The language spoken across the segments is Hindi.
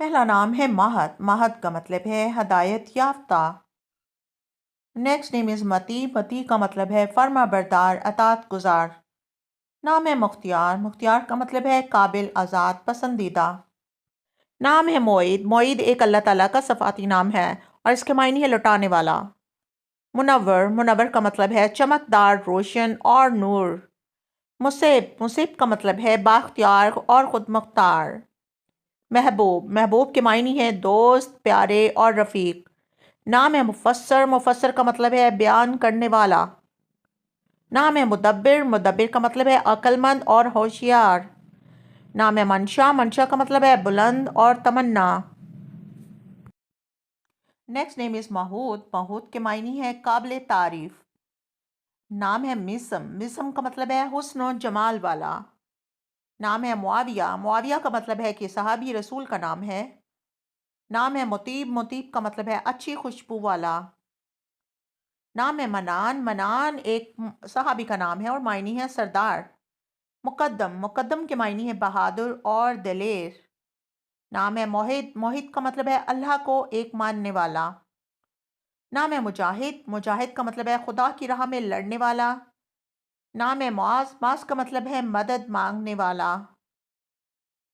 पहला नाम है महद। महद का मतलब है हदायत याफ्ता। नेक्स्ट नेम इज़ मती। मती का मतलब है फर्मा बरदार, अतात गुजार। नाम है मुख्तियार। मुख्तियार का मतलब है काबिल, आज़ाद, पसंदीदा। नाम है मोईद। मोईद एक अल्लाह ताला का सफ़ाती नाम है और इसके मायने है लौटाने वाला। मुनव्वर। मुनव्वर का मतलब है चमकदार, रोशन और नूर। मुसीब। मुसीब का मतलब है बाख्तियार और खुद मुख्तार। महबूब। महबूब के मायने हैं दोस्त, प्यारे और रफ़ीक। नाम है मुफस्सर। मुफस्सर का मतलब है बयान करने वाला। नाम है मुदब्बिर। मुदब्बिर का मतलब है अक्लमंद और होशियार। नाम है मंशा। मंशा का मतलब है बुलंद और तमन्ना। Next name is Mahood. Mahood के मायने है काबिल तारीफ। नाम है मिसम। मिसम का मतलब है हुस्न और जमाल वाला। नाम है मुआविया। मुआविया का मतलब है कि सहाबी रसूल का नाम है। नाम है मुतीब। मुतीब का मतलब है अच्छी खुशबू वाला। नाम है मनान। मनान एक सहाबी का नाम है और मायनी है सरदार। मुकद्दम। मुकद्दम के मायनी है बहादुर और दलेर। नाम है मोहित। मोहित का मतलब है अल्लाह को एक मानने वाला। नाम है मुजाहिद। मुजाहिद का मतलब है खुदा की राह में लड़ने वाला। नाम है मुआज। मुआज का मतलब है मदद मांगने वाला।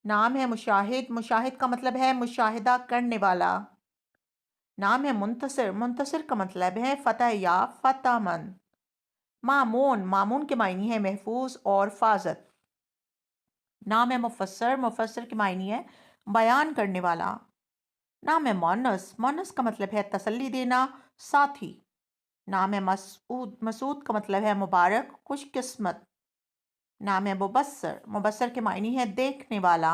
नाम है मुशाहिद। मुशाहिद का मतलब है मुशाहिदा करने वाला। नाम है मुंतसिर। मुंतसिर का मतलब है फतह या फतहमंद। मामून। मामून के मायनी है महफूज और फाजत। नाम है मुफस्सर। मुफस्सर के मायनी है बयान करने वाला। नाम है मोनस। मोनस का मतलब है तसल्ली देना, साथी। नाम है मसूद। मसूद का मतलब है मुबारक, खुशकिस्मत। नाम है मुबस्सर। मुबस्सर के मायनी है देखने वाला।